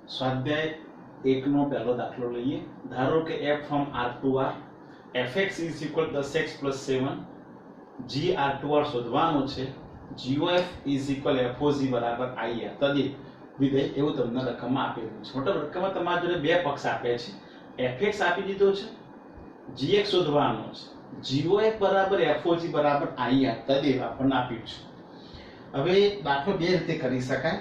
સ્વાધ્યાય 1 નો પહેલો દાખલો લઈએ. ધારો કે f from R2R fx is equal 10x plus 7 g R2R શોધવાનો છે. gof is equal foc બરાબર ir તદિ વિધેય એવું તમને રકમમાં આપેલું છે. મતલબ રકમમાં તમારા જોડે બે પક્ષ આપે છે. fx આપી દીધો છે, gx શોધવાનો છે, gof બરાબર foc બરાબર ir તદિ આપણને આપ્યું છે. હવે દાખલો બે રીતે કરી શકાય,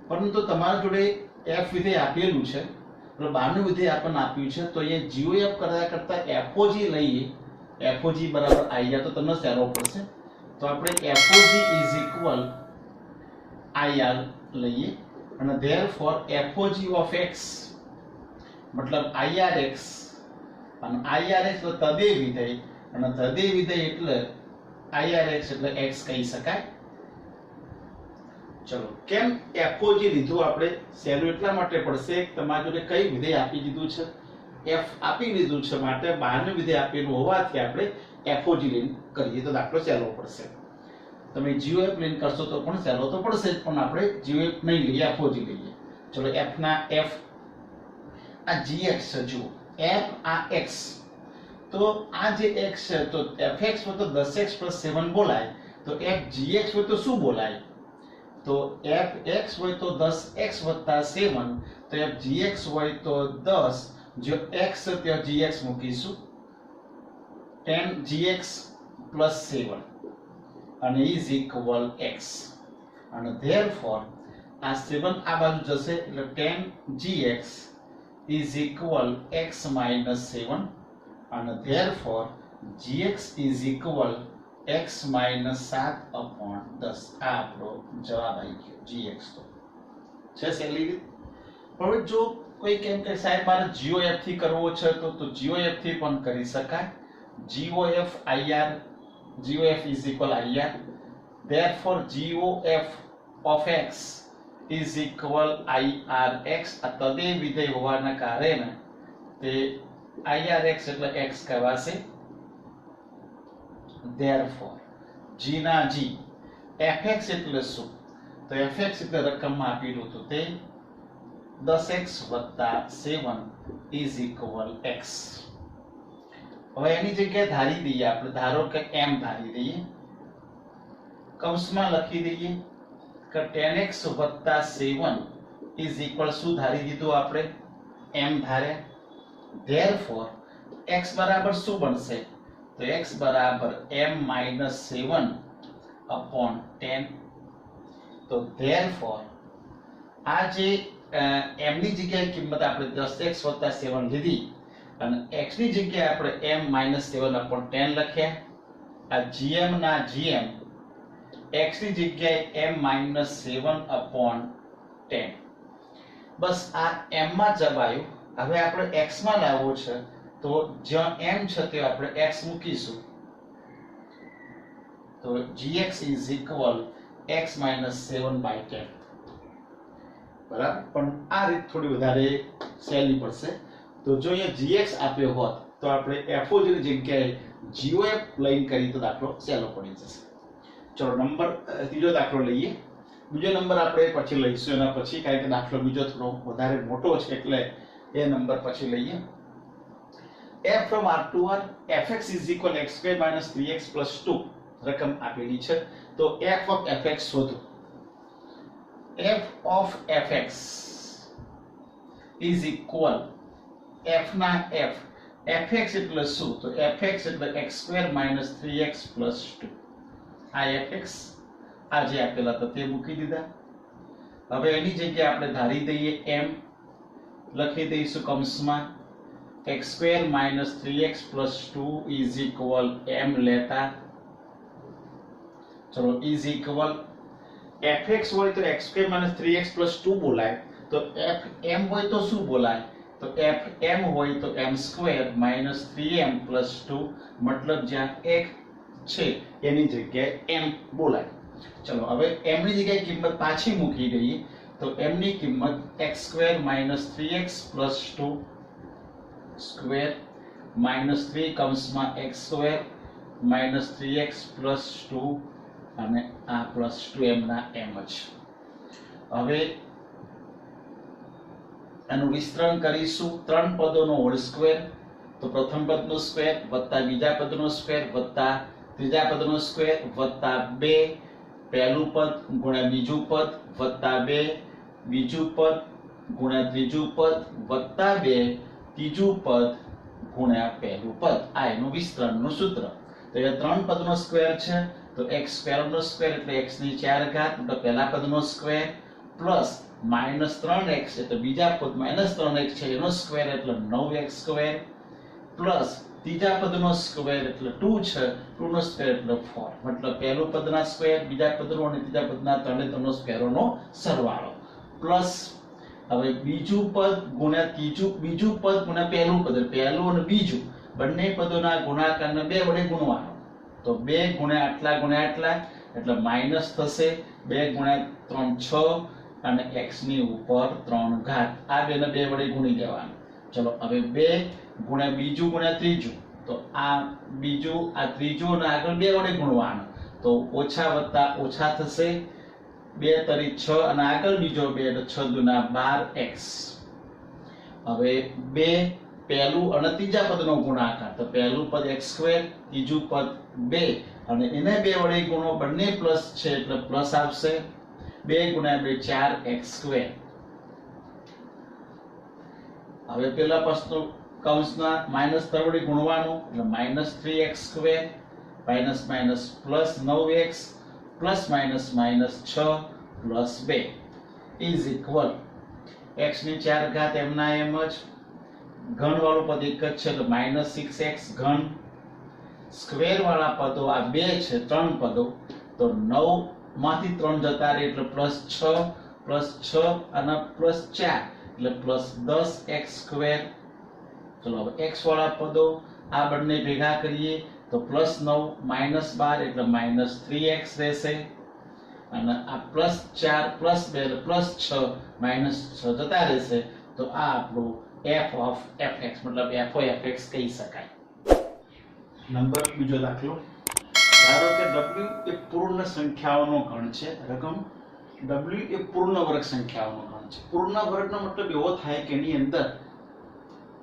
પરંતુ તમારા જોડે f વિધેય આપેલું છે, એટલે બહારનું વિધેય આપણને આપ્યું છે, તો અહીંયા gof કરતા foc લઈએ. foc બરાબર ir તો તમને સહેલો પડશે, તો આપણે foc is equal ir લઈએ અને therefore foc of x મતલબ irx અને irx એટલે તદે વિધેય અને તદે વિધેય એટલે irx એટલે x કહી શકાય. ચલો, કેમ foc લીધું આપણે? સહેલું એટલા માટે પડશે તમારા જોડે કઈ વિધેય આપી દીધું છે, f આપી દીધું છે, માટે બહારનું વિધેય આપેલું હોવાથી આપણે foc લઈને કરીએ તો દાખલો સહેલો પડશે. તમે gof લઈને કરશો તો પણ સહેલો તો પડશે જ, પણ આપણે gof નહીં લઈએ, foc લઈએ. ચલો, f ના f આ gx છે, જુઓ f આ x, તો આ જે x છે તો fx હોય તો 10x 7 બોલાય, તો f gx હોય તો શું બોલાય? તો fx હોય તો 10x 7, તો f gx હોય તો 10, જો x છે ત્યાં gx મૂકીશું 10gx plus 7 અને is equal x અને therefore આ 7 આ બાજુ જશે એટલે 10gx is equal x minus 7 અને therefore gx is equal x minus 7 upon 10. આ આપણો જવાબ આવી ગયો gx. તો છે સહેલી રીત. હવે જો કોઈ કેમ કે સાહેબ મારે gof થી કરવો છે તો gof થી પણ કરી શકાય. gof is equal ir, therefore gof of x is equal irx. આ તદે વિધેય હોવાના કારણે તે irx એટલે x કહેવાશે. therefore g ના g fx એટલે શું? તો fx એટલે રકમમાં આપેલું હતું તે 10x 7 is equal x. હવે એની જગ્યાએ ધારી દઈએ આપણે, ધારો કે m ધારી દઈએ, કૌંસમાં લખી દઈએ કે 10x 7 is equal શું ધારી દીધું આપણે? m ધાર્યા. therefore x બરાબર શું બનશે? તો x બરાબર m minus 7 upon 10. તો therefore આ જે m ની જગ્યાએ કિંમત આપણે 10x 7 લીધી અને x ની જગ્યાએ આપણે m minus 7 upon 10 લખ્યા. આ gm ના gm x ની જગ્યાએ m minus 7 upon 10. બસ આ m માં જવાયું. હવે આપણે x માં લાવવો છે, તો જ્યાં m છે તે આપણે x મૂકીશું, તો gx is equal x minus 7 by 10. બરાબર, પણ આ રીત થોડી વધારે સહેલી પડશે. તો જો અહીંયા gx આપ્યો હોત તો આપણે foc ની જગ્યાએ gof લઈને કરી તો દાખલો સહેલો પડી જશે. ચલો, ત્રીજો દાખલો લઈએ. બીજો નંબર આપણે પછી લઈશું એના પછી, કારણ કે દાખલો બીજો થોડો વધારે મોટો છે એટલે એ નંબર પછી લઈએ. f from R2R fx is equal x square minus 3x plus 2 રકમ આપેલી છે, તો f of fx શોધો. f of fx is equal f ના f fx એટલે શું? તો fx એટલે x square minus 3x plus 2. આ fx આ જે આપેલા હતા તે મૂકી દીધા. હવે એની જગ્યાએ આપણે ધારી દઈએ m, લખી દઈશું કૌંસમાં x square minus 3x plus 2 is equal m લેતા. ચલો, is equal fx હોય તો x square minus 3x plus 2 બોલાય, તો fm હોય તો શું બોલાય? તો fm હોય તો m square minus 3m plus 2, મતલબ જ્યાં x છે એની જગ્યાએ m બોલાય. ચલો, હવે m ની જગ્યાએ કિંમત પાછી મૂકી દઈએ, તો m ની કિંમત x square minus 3x plus 2 square minus 3 કૌંસમાં x square minus 3x plus 2 અને આ plus 2m ના m જ. હવે એનું વિસ્તરણ કરીશું ત્રણ પદોનો હોલ સ્ક્વેર, તો પ્રથમ પદનો સ્ક્વેર વત્તા બીજા પદનો સ્ક્વેર વત્તા ત્રીજા પદનો સ્ક્વેર વત્તા 2 પહેલું પદ ગુણ્યા બીજું પદ વત્તા 2 બીજું પદ ગુણ્યા ત્રીજું પદ વત્તા 2 ત્રીજું પદ ગુણ્યા પહેલું પદ. આ એનું વિસ્તરણનું સૂત્ર. તો એ ત્રણ પદનો સ્ક્વેર છે, તો x સ્ક્વેરનો સ્ક્વેર એટલે x ની 4 ઘાત એટલે પહેલા પદનો સ્ક્વેર પ્લસ -3x એટલે બીજા પદ -3x છે એનો સ્ક્વેર એટલે 9x સ્ક્વેર પ્લસ ત્રીજા પદનો સ્ક્વેર એટલે 2 છે 2 નો સ્ક્વેર એટલે 4. મતલબ પહેલું પદના સ્ક્વેર બીજા પદનો અને ત્રીજા પદના ત્રણેયનો સ્ક્વેરોનો સરવાળો પ્લસ હવે બીજું પદ ગુણ્યા ત્રીજું બીજું પદ ગુણ્યા પહેલું પદ પહેલું અને બીજું બંને પદોના ગુણાકારને 2 વડે ગુણવાનો. તો 2 ગુણ્યા આટલા એટલે માઈનસ થશે 2 ગુણ્યા 3 6 અને x ની ઉપર 3 ઘાત. આ બેને 2 વડે ગુણી દેવાનું. ચલો હવે 2 ગુણ્યા બીજું ગુણ્યા ત્રીજું, તો આ બીજું આ ત્રીજું અને આગળ 2 વડે ગુણવાનું. તો ઓછા વત્તા ઓછા થશે 2 તરી 6 અને આગળ બીજો 2 એટલે 6 દુના 12x. હવે 2 પહેલું અને ત્રીજા પદનો ગુણાકાર, તો પહેલું પદ x સ્ક્વેર ત્રીજું પદ 2 અને એને 2 વડે ગુણો બંને પ્લસ છે એટલે પ્લસ આવશે 2 ગુણ્યા 2 4x સ્ક્વેર. હવે પેલા પદનો કૌંસના -3 વડે ગુણવાનું એટલે -3x square minus minus plus 9x plus minus minus 6 plus 2 is equal x ની 4 ઘાત એમના એમ જ ઘન વાળું પદ એક જ છે તો -6x ઘન સ્ક્વેર વાળા પદો આ બે છે ત્રણ પદો તો 9 માંથી 3 જતા રહે એટલે +6 અને +4 એટલે +10x સ્ક્વેર. ચલો હવે x વાળા પદો આ બંને ભેગા કરીએ તો +9 -12 એટલે -3x રહેશે અને આ +4 +2 એટલે +6 -6 જતા રહેશે. તો આ આપણું f of fx મતલબ f of fx કહી શકાય. નંબર બીજો દાખલો, ધારો કે w એ પૂર્ણ સંખ્યાઓનો ગણ છે. રકમ w એ પૂર્ણ વર્ગ સંખ્યાઓનો ગણ છે. પૂર્ણ વર્ગનો મતલબ એવો થાય કે એની અંદર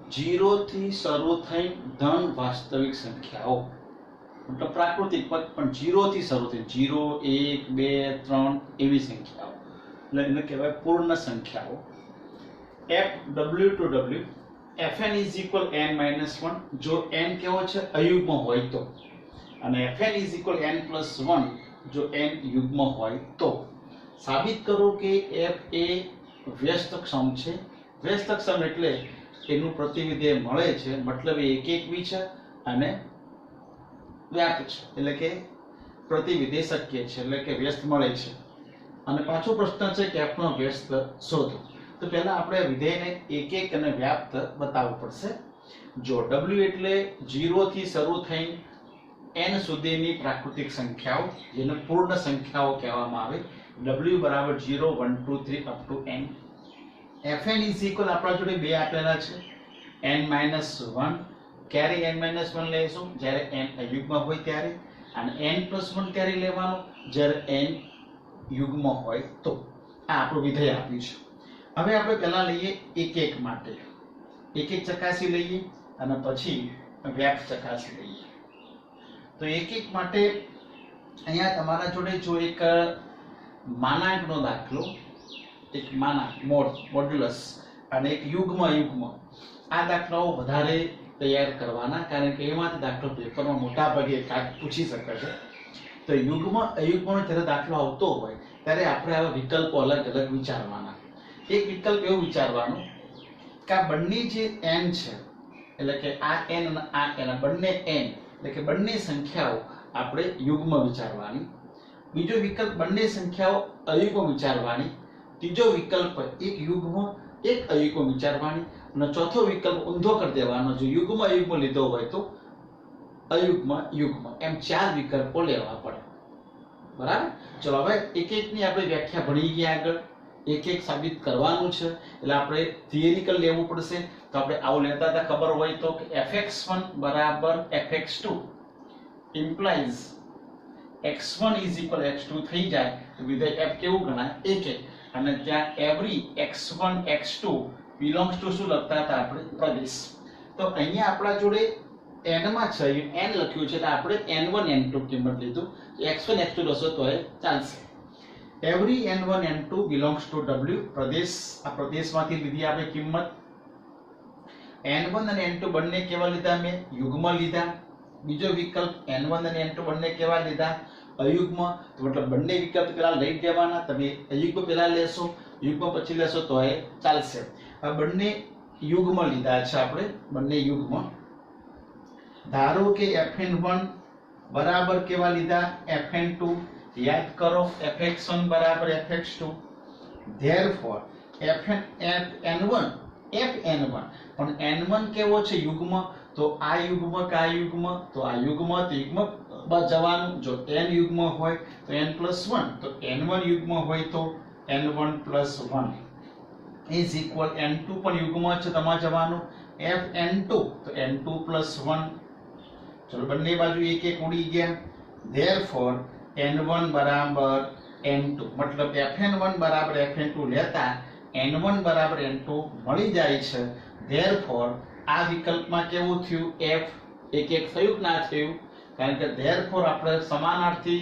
0 થી શરૂ થઈ ધન વાસ્તવિક સંખ્યાઓ મતલબ પ્રાકૃતિક પદ પણ 0 થી શરૂ થઈ 0 1 2 3 એવી સંખ્યાઓ એટલે એને કહેવાય પૂર્ણ સંખ્યાઓ. f w to w fn is equal n-1 જો n કેવો છે અયુગ્મ હોય તો, અને fn is equal n+1 જો n યુગ્મ હોય તો. સાબિત કરો કે f એ વ્યસ્તક્ષમ છે. વ્યસ્તક્ષમ એટલે એનું પ્રતિવિધેય મળે છે મતલબ એ એકવી છે અને વ્યાપ્ત છે એટલે કે પ્રતિવિધેય શક્ય છે એટલે કે વ્યસ્ત મળે છે. અને પાછો પ્રશ્ન છે કે f નો વ્યસ્ત શોધો. તો પહેલા આપણે વિધેયને એક અને વ્યાપ્ત બતાવવું પડશે. જો w એટલે 0 થી શરૂ થઈ n સુધીની પ્રાકૃતિક સંખ્યાઓ જેને પૂર્ણ સંખ્યાઓ કહેવામાં આવે. w બરાબર 0 1 2 3 up to n. fn is equal આપણા જોડે બે આપેલા છે n-1 ક્યારે n-1 લેશું જ્યારે n અયુગ્મ હોય ત્યારે, અને n+1 ક્યારે લેવાનું જ્યારે n યુગ્મ હોય તો. આ આપણું વિધેય આપ્યું છે. હવે આપણે પહેલા લઈએ એક માટે એક ચકાસી લઈએ અને પછી વ્યાપ્ત ચકાસી લઈએ. તો એક માટે અહીંયા તમારા જોડે જો એક માનાંકનો દાખલો, એક માનાંક મોડ્યુલસ અને એક યુગ્મ આ દાખલાઓ વધારે તૈયાર કરવાના કારણ કે એમાંથી દાખલો પેપરમાં મોટા ભાગે કાંઈક પૂછી શકે છે. તો યુગ્મ અયુગ્મનો જ્યારે દાખલો આવતો હોય ત્યારે આપણે આવા વિકલ્પો અલગ અલગ વિચારવાના. એક વિકલ્પ એવું વિચારવાનું કે આ બંને જે n છે એટલે કે આ n અને આ n બંને n એટલે કે બંને સંખ્યાઓ આપણે યુગ્મ વિચારવાની. બીજો વિકલ્પ બંને સંખ્યાઓ અયુગ્મ વિચારવાની. ત્રીજો વિકલ્પ એક યુગ્મ એક અયુગ્મ વિચારવાની અને ચોથો વિકલ્પ ઊંધો કરી દેવાનો. જો યુગ્મ અયુગ્મ લીધો હોય તો અયુગ્મ યુગ્મ એમ ચાર વિકલ્પો લેવા પડે. બરાબર. ચલો હવે એકની આપણે વ્યાખ્યા ભણી ગયા. આગળ એક સાબિત કરવાનું છે એટલે આપણે થિયરિકલ લેવું પડશે. તો આપણે આવું લેતા હતા ખબર હોય તો કે fx1 બરાબર fx2 implies x1 is equal x2 થઈ જાય તો વિધેય f કેવું ગણાય એક. અને ત્યાં every x1 x2 belongs to શું લખતા હતા આપણે પ્રદેશ. તો અહીંયા આપણા જોડે n માં છે n લખ્યું છે તો આપણે n1 n2 કિંમત લીધું. x1 x2 લખો તો એ ચાલશે. Every n1 n2 belongs to w. પ્રદેશ, આ પ્રદેશમાંથી લીધી આપણે કિંમત. n1 અને n2 બંને કેવા લીધા મેં? યુગ્મ લીધા. બીજો વિકલ્પ n1 અને n2 બંને કેવા લીધા? અયુગ્મ. તો મતલબ બંને વિકલ્પ પેલા લઈ દેવાના. તમે અયુગ્મ પેલા લેશો, યુગ્મ પછી લેશો તો એ ચાલશે. આ બંને યુગ્મ લીધા છે આપણે, બંને યુગ્મ. ધારો કે fn1 બરાબર કેવા લીધા? fn2. યાદ કરો fx1 બરાબર fx2. ધેરફોર fn1 પણ n1 કેવો છે? યુગ્મ. તો આ યુગ્મ કા યુગ્મ? તો આ યુગ્મ તો યુગ્મ જવાનું. જો n યુગ્મ હોય તો n+1, તો n1 યુગ્મ હોય તો n1+1 is equal n2 પણ યુગ્મ છે તમારે જવાનું fn2 તો n2+1. ચલો બંને બાજુ એક એક ઉડી ગયા. therefore n1 બરાબર n2 મતલબ fn1 બરાબર fn2 લેતા n1 બરાબર n2 મળી જાય છે. therefore આ વિકલ્પમાં કેવું થયું? f એક એક થયું ના થયું? કારણ કે therefore આપણે સમાનાર્થી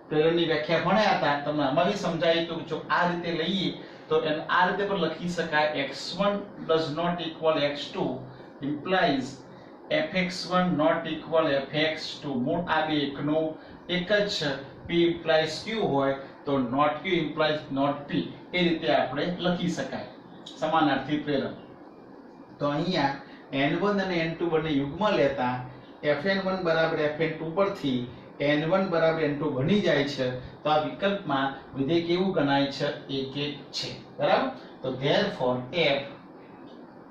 પ્રેરણની વ્યાખ્યા ભણ્યા હતા, તમને અમારી સમજાય તો જો આ રીતે લઈએ તો એને આ રીતે પણ લખી શકાય. x1 does not equal x2 implies fx1 not equal fx2. મૂળ આ બે એકનો એક જ છે. p implies q હોય તો not q implies not p. એ રીતે આપણે લખી શકાય સમાનાર્થી પ્રેરણ. તો અહીંયા n1 અને n2 બંને યુગ્મ લેતા fn1 બરાબર fn2 પરથી n1 બરાબર n2 બની જાય છે. તો આ વિકલ્પમાં વિધેય કેવું ગણાય છે? 1 1 છે. બરાબર. તો therefore f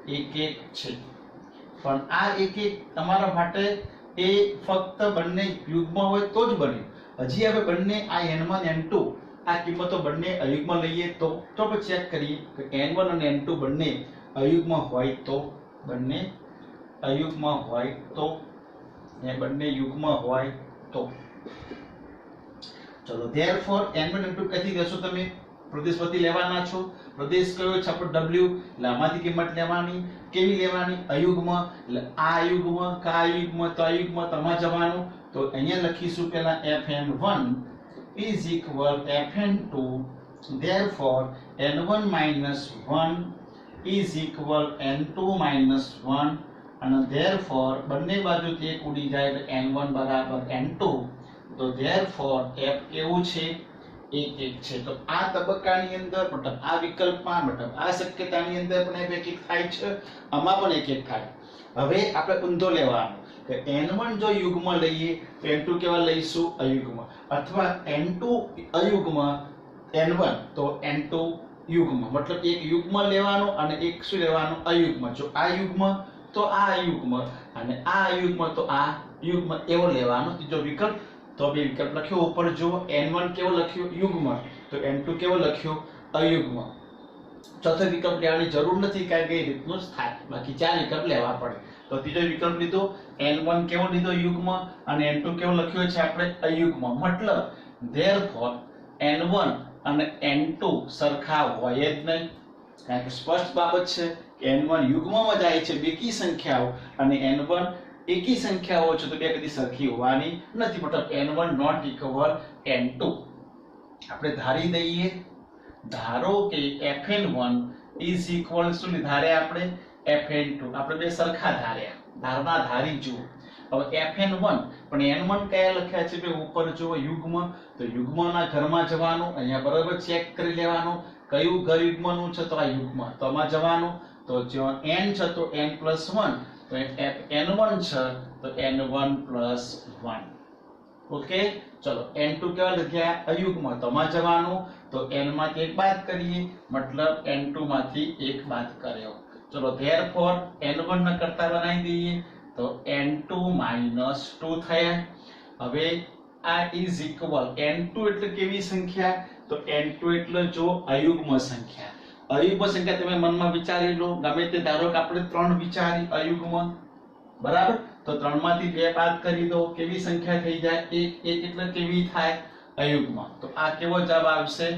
1 1 છે. પણ આ 1 1 તમારા માટે એ ફક્ત બંને યુગ્મ હોય તો જ બન્યું. હજી હવે બંને આ n1 n2 આ કિંમતો બંને અયુગ્મ લઈએ તો આપણે ચેક કરીએ કે n1 અને n2 બંને અયુગ્મ હોય તો, બંને અયુગ્મ હોય તો, ને બંને યુગ્મ હોય તો. ચલો therefore n1 n2 કથી લેશો તમે? પ્રદેશ પરથી લેવાના છો. પ્રદેશ કયો છે આપણો? w. એટલે આમાંથી કિંમત લેવાની. કેવી લેવાની? અયુગ્મ. એટલે આ અયુગ્મ કા અયુગ્મ? તો અયુગ્મ તમારે જવાનું. તો અહીંયા લખીશું પહેલા fn1 is equal fn2. therefore n1 minus 1 is equal n2 minus 1. અને therefore બંને બાજુથી એક ઉડી જાય એટલે n1 બરાબર n2. તો therefore f કેવું છે? 1 1 છે. તો આ તબક્કાની અંદર મતલબ આ વિકલ્પમાં મતલબ આ શક્યતાની અંદર પણ f 1 1 થાય છે, આમાં પણ 1 1 થાય. હવે આપણે ઊંધો લેવાનો કે n1 જો યુગ્મ લઈએ તો n2 કેવા લઈશું? અયુગ્મ. અથવા n2 અયુગ્મ n1 તો n2 યુગ્મ. મતલબ એક યુગ્મ લેવાનો અને એક શું લેવાનું? અયુગ્મ. જો આ યુગ્મ તો આ અયુગ્મ અને આ અયુગ્મ તો આ યુગ્મ એવો લેવાનો. ત્રીજો વિકલ્પ તો બે વિકલ્પ લખ્યો ઉપર જો n1 કેવો લખ્યો? યુગ્મ. તો n2 કેવો લખ્યો? અયુગ્મ. ચોથો વિકલ્પ લેવાની જરૂર નથી કારણ કે એ રીતનું જ થાય. બાકી ચાર વિકલ્પ લેવા પડે. તો ત્રીજો વિકલ્પ લીધો n1 કેવો લીધો? યુગ્મ. અને n2 કેવો લખ્યો છે આપણે? અયુગ્મ. મતલબ therefore n1 અને n2 સરખા હોય જ નહીં. કારણ કે સ્પષ્ટ બાબત છે કે n1 યુગ્મમાં જાય છે બેકી સંખ્યાઓ અને n1 એકી સંખ્યાઓ છે તો બે કદી સરખી હોવાની નથી. મતલબ n1 not equal n2. આપણે ધારી દઈએ. ધારો કે fn1 is equal શું ધાર્યા આપણે? fn2. આપણે બે સરખા ધાર્યા. ધારણા ધારી જુઓ. હવે fn1 પણ n1 કયા લખ્યા છે? બે ઉપર જુઓ યુગ્મ. તો યુગ્મના ઘરમાં જવાનું. અહીંયા બરાબર ચેક કરી લેવાનું કયું ઘર યુગ્મનું છે? તો આ યુગ્મ. તો આમાં જવાનું. તો જો n છે તો n+1 તો n1 છે તો n1+1. ઓકે. ચલો n2 કેવા લખ્યા? અયુગ્મ. તો આમાં જવાનું. તો n માંથી 1 બાદ કરીએ મતલબ n2 માંથી 1 બાદ કર્યો. ચલો therefore n1 ન કરતા બનાવી દઈએ તો n2 -2 થયા. હવે આ is equal n2 એટલે કેવી સંખ્યા? તો n2 એટલે જો અયુગ્મ સંખ્યા. અયુગ્મ સંખ્યા તમે મનમાં વિચારી લો. ગમે તે ધારો કે આપણે 3 વિચારી અયુગ્મ. બરાબર. તો 3 માંથી 2 બાદ કરી દો. કેવી સંખ્યા થઈ જાય? 1 1 એટલે કેવી થાય? અયુગ્મ. તો આ કેવો જવાબ આવશે?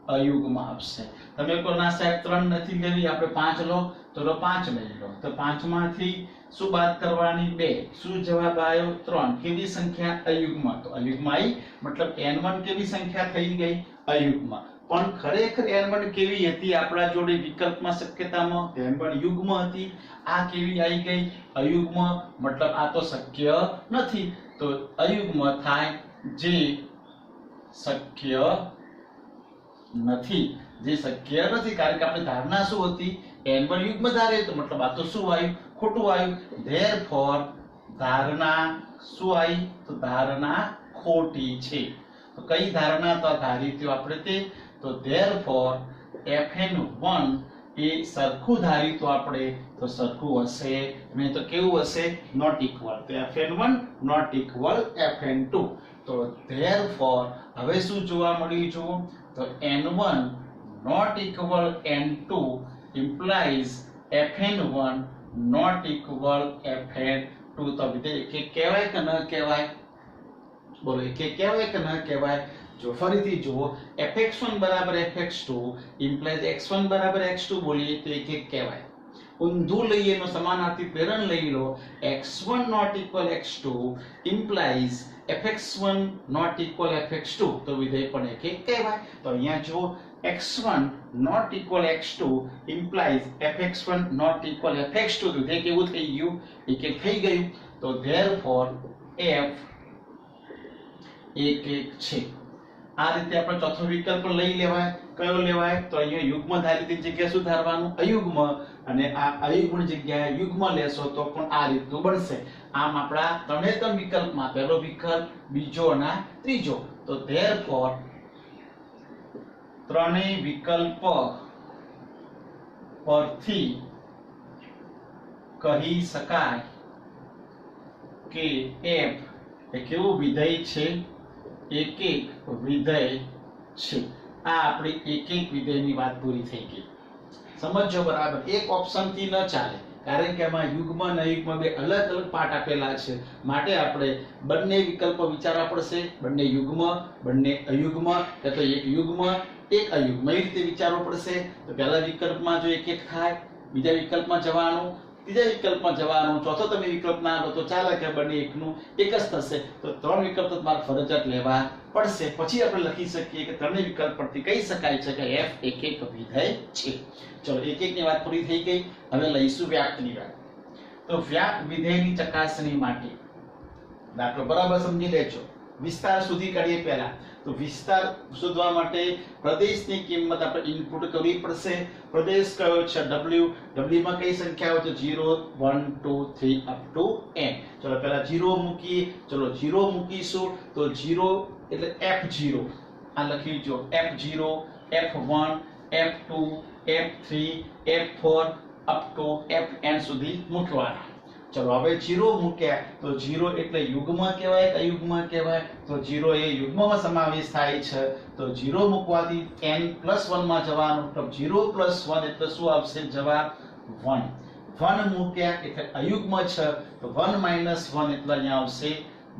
અયુગ્મ આવશે। તમે કહો ના સાહેબ 3 નથી લેવી, આપણે 5 લો, તો 5 લઈ લો, તો 5 માંથી શું બાદ કરવાની? 2। શું જવાબ આવ્યો? 3। કેવી સંખ્યા? અયુગ્મ। તો અયુગ્મ આવી મતલબ n1 કેવી સંખ્યા થઈ ગઈ? અયુગ્મ। પણ ખરેખર n1 કેવી હતી આપણા જોડે વિકલ્પમાં શક્યતામાં? n1 યુગ્મ હતી। આ કેવી આવી ગઈ? અયુગ્મ। મતલબ આ તો શક્ય નથી, તો અયુગ્મ થાય જે શક્ય નથી, જે શક્ય નથી, કારણ કે આપણી ધારણા શું હતી? n1 યુગ્મ ધારે, તો મતલબ આ તો શું આવ્યું? ખોટું આવ્યું। ધેરફોર ધારણા શું આવી? તો ધારણા ખોટી છે। તો કઈ ધારણા તો ધારી હતી આપણે તે, તો ધેરફોર fn1 એ સરખું ધારી તો આપણે, તો સરખું હશે નહીં, તો કેવું હશે? Not equal. તો fn1 નોટ ઇક્વલ fn2। તો ધેરફોર હવે શું જોવા મળ્યું? જુઓ તો n1 not equal n2 implies fn1 not equal fn2। તો વિધેય એક કહેવાય કે ન કહેવાય? બોલો એક કહેવાય કે ન કહેવાય? જો ફરીથી જુઓ, fx1 બરાબર fx2 implies x1 બરાબર x2 બોલીએ તો એક કહેવાય। ઊંધું લઈએ એનો સમાનાર્થી પ્રેરણ લઈ લો, x1 not equal x2 implies fx1 not equal fx2, તો વિધેય પણ એક કહેવાય। તો અહીંયા જુઓ x1 not equal x2 implies fx1 not equal fx2, તો વિધેય કેવું થઈ ગયું? એક થઈ ગયું। તો therefore f એક છે। આ રીતે આપણે ચોથો વિકલ્પ લઈ લેવાય। કયો લેવાય? તો અહીંયા યુગ્મ ધારિત જગ્યાએ શું ધારવાનું? અયુગ્મ। અને આ અયુગ્મ જગ્યાએ યુગ્મ લેશો તો પણ આ રીતનું બનશે। આમ આપણા ત્રણે ત્રણ વિકલ્પમાં પહેલો વિકલ્પ, બીજો અને ત્રીજો, તો ધેરફોર ત્રણેય વિકલ્પ પરથી કહી શકાય કે f એ કેવું વિધેય છે? એક વિધેય છે। આ આપણી એક વિધેયની વાત પૂરી થઈ ગઈ। સમજો બરાબર? એક ઓપ્શન થી ન ચાલે, કારણ કે આમાં યુગ્મ અને અયુગ્મ બે અલગ અલગ પાર્ટ આપેલા છે, માટે આપણે બંને વિકલ્પો વિચારવા પડશે। બંને યુગ્મ, બંને અયુગ્મ, કે તો એક યુગ્મ એક અયુગ્મ, એ રીતે વિચારવું પડશે। તો પહેલા વિકલ્પમાં જો એક થાય, બીજા વિકલ્પમાં જવાનું, ત્રીજા વિકલ્પમાં જવાનું, ચોથો તમે વિકલ્પ ના લો તો ચાલે કે બંને એકનું એક જ થશે। તો ત્રણ વિકલ્પ તો તમારે ફરજિયાત લેવા પડશે, પછી આપણે લખી શકીએ કે ત્રણેય વિકલ્પ પરથી કહી શકાય છે કે f એક વિધેય છે। ચલો એક ની વાત પૂરી થઈ ગઈ। હવે લઈશું વ્યાપ્તની વાત। તો વ્યાપ્ત વિધેયની ચકાસણી માટે દાખલો બરાબર સમજી લેજો। વિસ્તાર સુધી કરીએ પહેલા, તો વિસ્તાર શોધવા માટે પ્રદેશની કિંમત આપણે ઇનપુટ કરવી પડશે। પ્રદેશ કયો છે? w। w માં કઈ સંખ્યાઓ છે? 0 1 2 3 અપ ટુ n। ચલો પહેલા 0 મૂકીએ। ચલો 0 મૂકીશું તો 0 એટલે f0, આ લખી જો f0, f1, f2, f3, f4 up to fn સુધી મૂકવાના। ચલો હવે 0 મૂક્યા તો 0 એટલે યુગ્મ કહેવાય કે અયુગ્મ કહેવાય? તો 0 એ યુગ્મમાં સમાવેશ થાય છે, તો 0 મૂકવાથી n+1 માં જવાનું, તો 0+1 એટલે શું આવશે? જવાબ 1। 1 મૂક્યા એટલે અયુગ્મ છે, તો 1 - 1 એટલે અહીંયા આવશે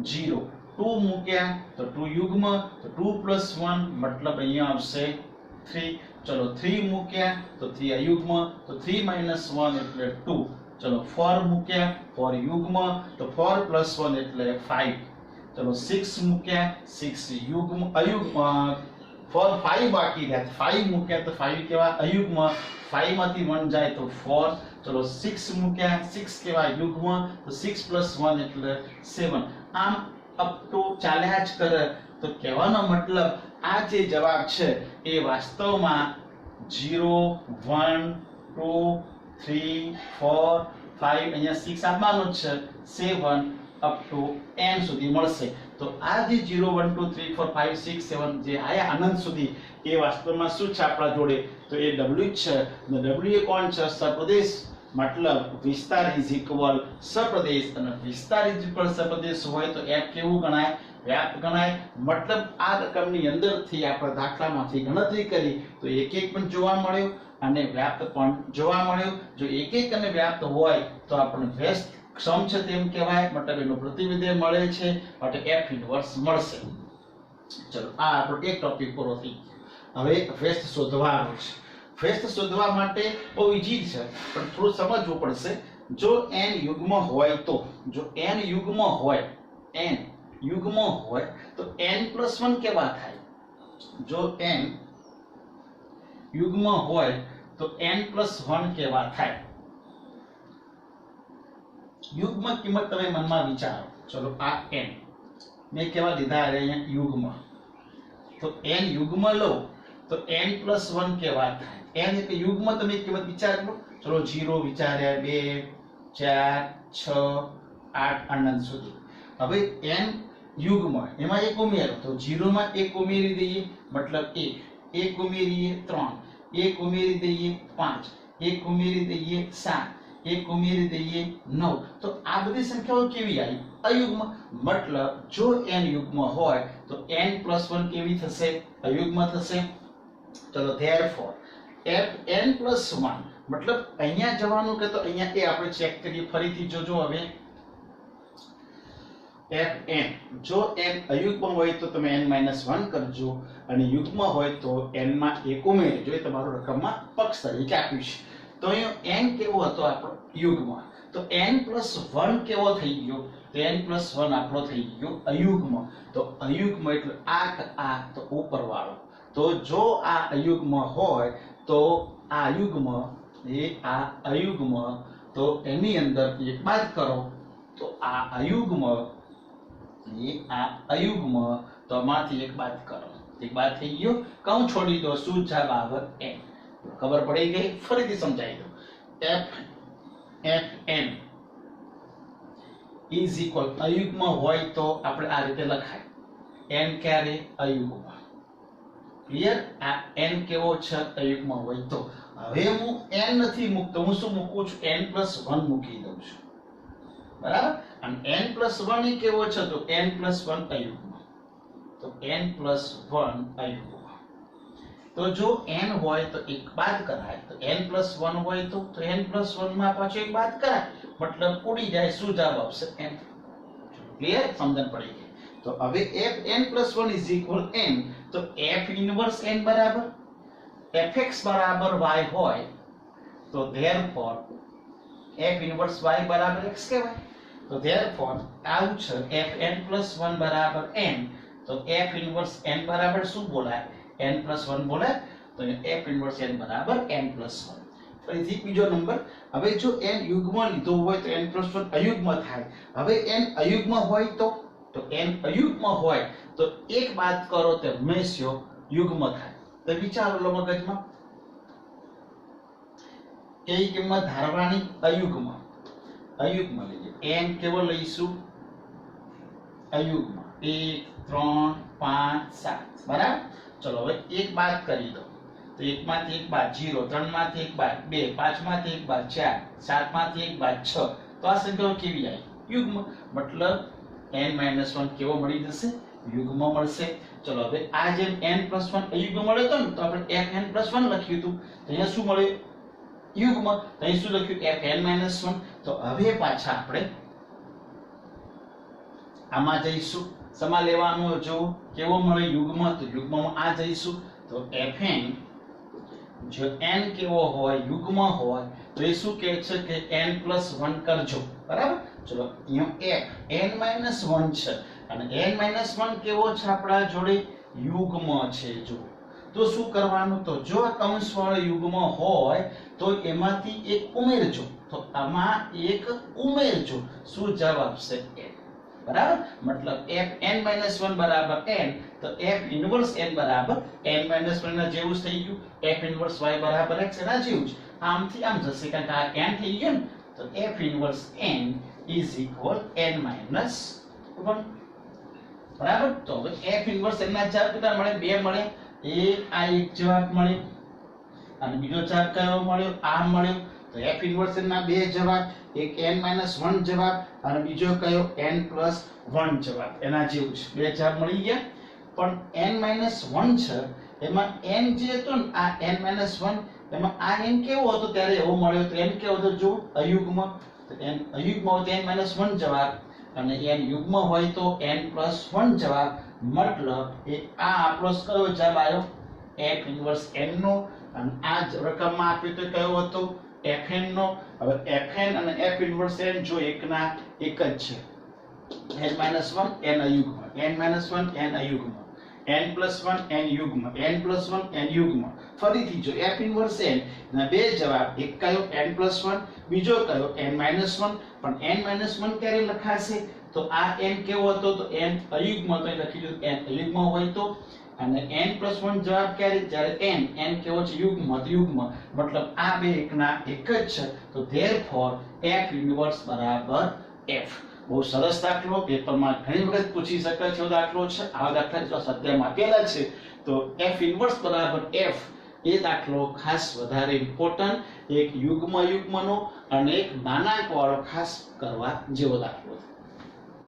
0। 2 મૂક્યા તો 2 યુગ્મ, તો 2+1 મતલબ અહીંયા આવશે 3। ચલો 3 મૂક્યા તો 3 અયુગ્મ, તો 3 - 1 એટલે 2। ચલો 4 મૂક્યા, 4 યુગ્મ, તો 4+1 એટલે 5। ચલો 6 મૂક્યા, 6 યુગ્મ અયુગ્મ, 4 5 બાકી રહ્યા, 5 મૂક્યા તો 5 કેવા? અયુગ્મ, 5 માંથી 1 જાય તો 4। ચલો 6 મૂક્યા, 6 કેવા? યુગ્મ, તો 6+1 એટલે 7। આમ અપ ટુ ચાલ્યા જ કરે। તો કહેવાનો મતલબ આ જે જવાબ છે એ વાસ્તવમાં 0 1 2 3 4 5 અહીંયા 6 આપવાનું જ છે, 7 અપ ટુ n સુધી મળશે। તો આ જે 0 1 2 3 4 5 6 7 જે આયા અનંત સુધી, એ વાસ્તવમાં શું છે આપણા જોડે? તો એ w જ છે। અને w એ કોણ છે? સપ્રદેશ, મતલબ વિસ્તાર ઇઝ ઇક્વલ સપ્રદેશ, અને વિસ્તાર ઇઝ ઇક્વલ સપ્રદેશ હોય તો f કેવું ગણાય? વ્યાપ્ત ગણાય। મતલબ આ રકમની અંદરથી આપણે દાખલામાંથી ગણતરી કરી તો એક પણ જોવા મળ્યો અને વ્યાપ્ત પણ જોવા મળ્યો। જો એક અને વ્યાપ્ત હોય તો આપણને વ્યસ્ત સમ છે તેમ કહેવાય, મતલબ એનો પ્રતિવિધેય મળે છે, એટલે f ઇન્વર્સ મળશે। ચલો આ આપણો એક ટોપિક પૂરો થઈ ગયો। હવે વ્યસ્ત શોધવાનો છે. વ્યસ્ત શોધવા માટે બહુ ઈજી છે, પણ થોડું સમજવું પડશે. જો n યુગ્મ હોય તો, જો n યુગ્મ હોય, n યુગ્મ હોય તો n+1 કેવા થાય? જો n યુગ્મ હોય તો n+1 કેવા થાય? યુગ્મ કિંમત તમે મનમાં વિચારો. ચલો આ n મેં કેવા લીધા અહીંયા યુગ્મ, તો n યુગ્મ લો તો n+1 કેવા થાય? n એટલે યુગ્મ તમે કિંમત વિચાર કરો. ચલો 0 વિચાર્યા, 2 4 6 8 અનંત સુધી. હવે n યુગ્મ એમાં એક ઉમેરો તો 0 માં એક ઉમેરી દઈએ મતલબ 1, એક ઉમેરીએ 3, એક ઉમેરી દઈએ 5, એક ઉમેરી દઈએ 7, એક ઉમેરી દઈએ 9. તો આ બધી સંખ્યાઓ કેવી આવી? અયુગ્મ. મતલબ જો n યુગ્મ હોય તો n+1 કેવી થશે? અયુગ્મ થશે. ચલો therefore fn+1 મતલબ અહીંયા જવાનું કે તો અહીંયા એ આપણે ચેક કરીએ ફરીથી. જોજો હવે fn, જો n અયુગ્મ હોય તો તમે n-1 કરજો, અને યુગ્મ હોય તો n માં 1 ઉમેરજો. એ તમારું રકમમાં પક્ષ તરીકે આપ્યું છે. તો અહીંયા n કેવો હતો આપણો? યુગ્મ. તો n+1 કેવો થઈ ગયો? તો n+1 આપણો થઈ ગયો અયુગ્મ. તો અયુગ્મ એટલે આ તો ઉપરવાળો. તો જો આ અયુગ્મ હોય તો આ અયુગ્મ આ અયુગ્મ, તો એની અંદર એક બાદ કરો તો આ અયુગ્મ આ અયુગ્મ, તો આમાંથી એક બાદ કરો. એક બાદ થઈ ગયો, કૌંસ છોડી દો, શું જવાબ આવે? n. ખબર પડી ગઈ? ફરીથી સમજાવી દો. fn ઇઝ ઇક્વલ અયુગ્મ હોય તો આપણે આ રીતે લખાય, n ક્યારે? અયુગ્મ. ક્લિયર? આ n કેવો છે? અયુગ્મ હોય તો. હવે હું n નથી મૂકતો, હું શું મૂકું છું? n+1 મૂકી દઉં છું. બરાબર? અને n+1 એ કેવો છે? તો n+1 અયુગ્મ. તો n+1 અયુગ્મ. તો જો n હોય તો એક બાદ કરાય, તો n+1 હોય તો n+1 માં પાછો એક બાદ કરાય, મતલબ ઉડી જાય. શું જવાબ આવશે? n. ક્લિયર? સમજણ પડી ગઈ? તો હવે fn+1 ઇઝ ઇક્વલ n, તો f ઇન્વર્સ n બરાબર fx બરાબર y હોય તો therefore f ઇન્વર્સ y બરાબર x કહેવાય. તો therefore આવું છે fn+1 બરાબર n, તો f ઇન્વર્સ n બરાબર શું બોલાય? n+1 બોલાય. તો f ઇન્વર્સ n બરાબર n+1. ફરીથી બીજો નંબર. હવે જો n યુગ્મ લીધો હોય તો n+1 અયુગ્મ થાય. હવે n અયુગ્મ હોય તો n અયુગ્મ હોય તો એક બાદ કરો તો હંમેશા યુગ્મ થાય. તો વિચારો લો મગજમાં, કઈ કિંમત ધારવાની? અયુગ્મ. અયુગ્મ લઈએ. n કેવો લઈશું? અયુગ્મ. 1 3 5 7. બરાબર? ચલો હવે એક બાદ કરી દો. તો 1 માંથી 1 બાદ 0, 3 માંથી 1 બાદ 2, 5 માંથી 1 બાદ 4, 7 માંથી 1 બાદ 6. તો આ સંખ્યાઓ કેવી આવી? યુગ્મ. મતલબ n-1 કેવો મળી જશે? યુગ્મ મળશે. ચલો હવે આ જેમ n+1 અયુગ્મ મળ્યો તો ને, તો આપણે fn+1 લખ્યું હતું. તો અહીંયા શું મળ્યું? યુગ્મ. તો અહીં શું લખ્યું? fn-1. તો હવે પાછા આપણે આમાં જઈશું. સમા લેવાનું જો કેવો મળે? યુગ્મ. તો યુગ્મમાં આ જઈશું. તો fn જો n કેવો હોય? યુગ્મ હોય તો એ શું કહે છે કે n+1 કરજો. બરાબર? ચલો અહીંયા n-1 છે અને n-1 કેવો છે? આપણા જોડે યુગ્મ છે. જો તો શું કરવાનું? તો જો આ કૌંસવાળો યુગ્મ હોય તો એમાંથી એક ઉમેરજો. તો આમાં એક ઉમેરજો. શું જવાબ આવશે? n. બરાબર? મતલબ fn-1 બરાબર n, તો f ઇન્વર્સ n બરાબર n-1 ના જેવું જ થઈ ગયું. f ઇન્વર્સ y બરાબર x એના જેવું જ. આમથી આમ જશે કારણ કે આ n થઈ ગયું ને, તો f inverse n is equal n-1. બરાબર? તો હવે f ઇન્વર્સ n ના જવાબ કેટલા મળે? 2 મળે. આ એક જવાબ મળે અને બીજો જવાબ કયો મળ્યો? આ મળ્યો. તો f ઇન્વર્સ n ના 2 જવાબ, એક n-1 જવાબ અને બીજો કયો? n+1 જવાબ. એના જેવું છે. 2 જવાબ મળી ગયા. પણ n-1 છે એમાં n જે હતો ને, આ n-1 એમાં આ n કેવો હતો ત્યારે એવો મળ્યો. તો n કેવો હતો? જો અયુગ્મ. તો n અયુગ્મ હોય તો n-1 જવાબ, અને n યુગ્મ હોય તો n+1 જવાબ. મતલબ એ આ આપણો કયો જવાબ આવ્યો? f ઇન્વર્સ n નો, અને આ જ રકમમાં આપ્યું તો કયો હતો fn નો. હવે fn અને f ઇન્વર્સ n જો એકના એક જ છે, n - 1 n અયુગ્મ, n - 1 n અયુગ્મ, n + 1 n યુગ્મ, n + 1 n યુગ્મ. ફરીથી જો f ઇન્વર્સ n ના બે જવાબ, એક કયો n + 1, બીજો કયો n - 1, પણ n - 1 ક્યારે લખાશે તો આ n કેવો હતો તો n અયુગ્મ, તો અહીં લખી દઉં n અયુગ્મ હોય તો, અને n + 1 જવાબ ક્યારે જ્યારે n કેવો છે યુગ્મ, તો યુગ્મ, મતલબ આ બે એકના એક જ છે, તો therefore f ઇન્વર્સ બરાબર f. બહુ સરસ દાખલો, પેપરમાં ઘણી વખત પૂછી શકે છે દાખલો છે. આવા દાખલા જો સ્વાધ્યાયમાં આપેલા છે તો f ઇન્વર્સ બરાબર f એ દાખલો ખાસ વધારે ઇમ્પોર્ટન્ટ, એક યુગ્મ યુગ્મનો અને એક માનાંક વાળો ખાસ કરવા જેવો દાખલો છે.